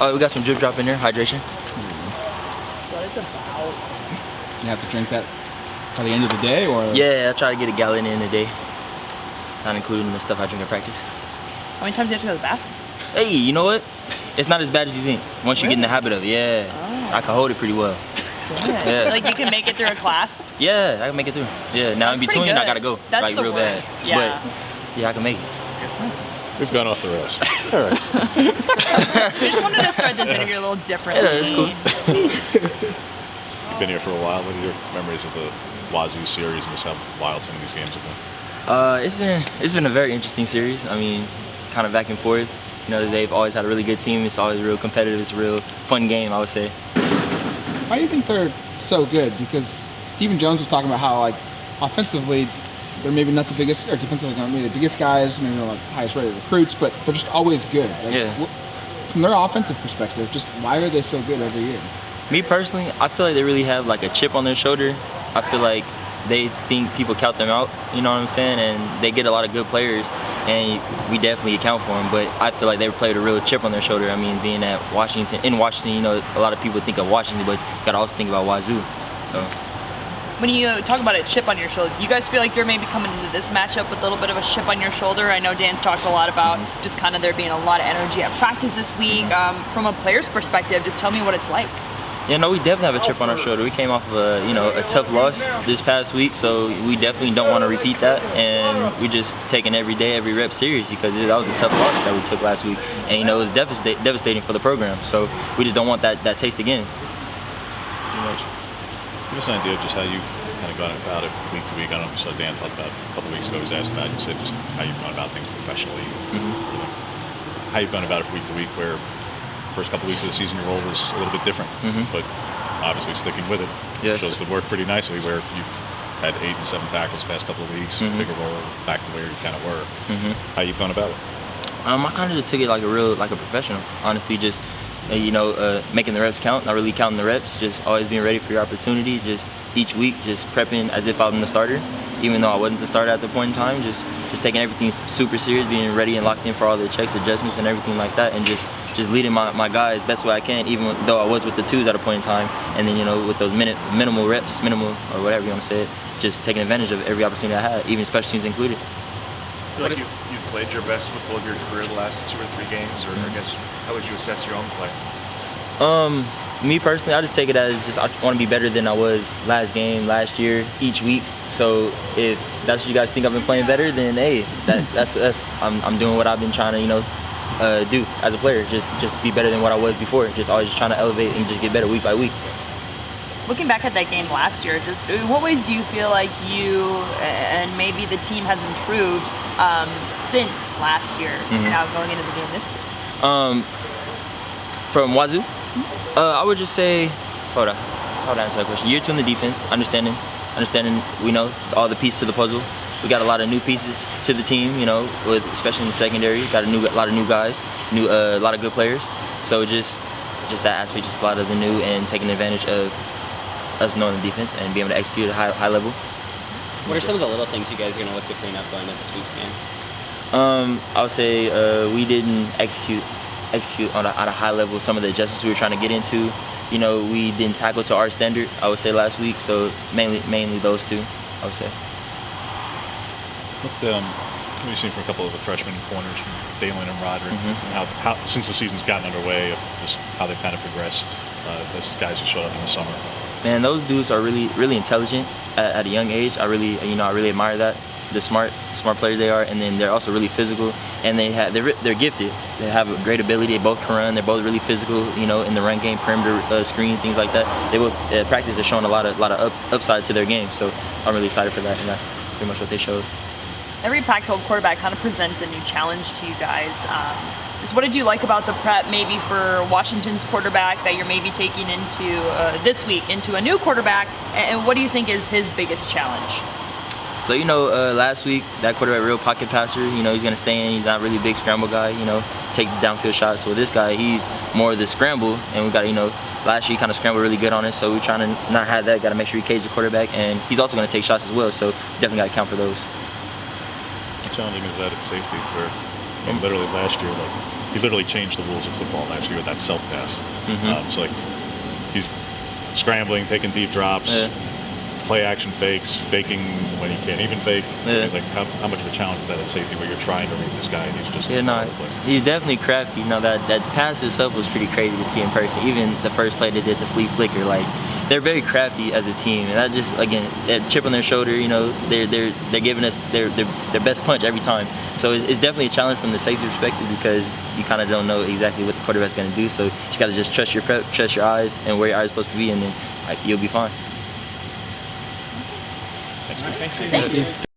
We got some drip drop in there, hydration. What it's about. You have to drink that by the end of the day, or? Yeah, I try to get a gallon in a day, not including the stuff I drink at practice. How many times do you have to go to the bathroom? Hey, you know what? It's not as bad as you think once you get in the habit of it. Yeah, I can hold it pretty well. Yeah. Like you can make it through a class? Yeah, I can make it through. Yeah, now in between I gotta go. That's like the real worst. bad. Yeah. But yeah, I can make it. We've gone off the rails. All right. We just wanted to start this interview a little differently. Yeah, that's cool. You've been here for a while. What are your memories of the Wazoo series and just how wild some of these games have been? It's been a very interesting series. I mean, kind of back and forth. You know, they've always had a really good team. It's always real competitive. It's a real fun game, I would say. Why do you think they're so good? Because Stephen Jones was talking about how, like, offensively, they're maybe not the biggest, or defensively not maybe the biggest guys, maybe not like highest rated recruits, but they're just always good. Like, Yeah. From their offensive perspective, just why are they so good every year? Me personally, I feel like they really have like a chip on their shoulder. I feel like they think people count them out, you know what I'm saying? And they get a lot of good players, and we definitely account for them. But I feel like they played a real chip on their shoulder. I mean, being at Washington, you know, a lot of people think of Washington, but you gotta also think about Wazoo. So. When you talk about a chip on your shoulder, do you guys feel like you're maybe coming into this matchup with a little bit of a chip on your shoulder? I know Dan's talked a lot about just kind of there being a lot of energy at practice this week. From a player's perspective, just tell me what it's like. Yeah, no, we definitely have a chip on our shoulder. We came off of a tough loss this past week, so we definitely don't want to repeat that. And we're just taking every day, every rep serious because that was a tough loss that we took last week, and you know it was devastating for the program. So we just don't want that taste again. Pretty much. Give us an idea of just how you've kind of gone about it week to week. I don't know if you saw Dan talked about a couple of weeks ago. He was asked about it. You said just how you've gone about things professionally. You know, how you've gone about it week to week, where first couple of weeks of the season your role was a little bit different, but obviously sticking with it shows the work pretty nicely, where you've had 8 and 7 tackles the past couple of weeks, bigger role back to where you kind of were. How you've gone about it? I kind of just took it like a professional, honestly, just making the reps count, not really counting the reps, just always being ready for your opportunity, just each week just prepping as if I'm the starter, even though I wasn't the starter at the point in time, just taking everything super serious, being ready and locked in for all the checks, adjustments, and everything like that, and just leading my guys best way I can, even though I was with the twos at a point in time, and then, you know, with those minimal reps, or whatever you want to say it, just taking advantage of every opportunity I had, even special teams included. I feel like you've played your best football of your career the last 2 or 3 games, or I guess how would you assess your own play? Me personally, I just take it as just I want to be better than I was last year, each week. So if that's what you guys think I've been playing better, then hey, that's I'm doing what I've been trying to do as a player, just be better than what I was before. Just always trying to elevate and just get better week by week. Looking back at that game last year, just in what ways do you feel like you and maybe the team has improved since last year and now going into the game this year? From Wazoo, I would just say, hold on, answer that question. Year 2 in the defense, understanding, we know all the pieces to the puzzle. We got a lot of new pieces to the team, you know, especially in the secondary. Got a lot of new guys, a lot of good players. So just that aspect, just a lot of the new and taking advantage of us knowing the defense and being able to execute at a high level. What are some of the little things you guys are going to look to clean up going into this week's game? I would say we didn't execute at a high level some of the adjustments we were trying to get into. You know, we didn't tackle to our standard, I would say, last week. So mainly those two, I would say. What have you seen from a couple of the freshman corners, from Dalen and Roderick, and how since the season's gotten underway, of just how they've kind of progressed as guys who showed up in the summer? Man, those dudes are really intelligent at a young age. I really admire that. The smart players they are, and then they're also really physical, and they're gifted. They have a great ability. They both can run. They're both really physical, you know, in the run game, perimeter screen, things like that. They both practice is showing a lot of upside to their game. So I'm really excited for that, and that's pretty much what they showed. Every Pac-12 quarterback kind of presents a new challenge to you guys. Just what did you like about the prep, maybe for Washington's quarterback that you're maybe taking into this week into a new quarterback, and what do you think is his biggest challenge? So, you know, last week, that quarterback, real pocket passer, you know, he's going to stay in. He's not really a big scramble guy, you know, take downfield shots. So this guy, he's more of the scramble, and we got, you know, last year he kind of scrambled really good on us, so we're trying to not have that. Got to make sure he cage the quarterback, and he's also going to take shots as well, so definitely got to count for those. How challenging is that at safety, where literally last year, like he literally changed the rules of football last year with that self pass. So like he's scrambling, taking deep drops, play action fakes, faking when he can't even fake. Like how much of a challenge is that at safety where you're trying to read this guy and he's just all over the place? He's definitely crafty. You know, that pass itself was pretty crazy to see in person. Even the first play they did, the flea flicker, like they're very crafty as a team, and that just, again, that chip on their shoulder. You know, they're giving us their best punch every time. So it's definitely a challenge from the safety perspective because you kind of don't know exactly what the quarterback's going to do. So you got to just trust your prep, trust your eyes, and where your eyes are supposed to be, and then you'll be fine. Thanks. Thank you.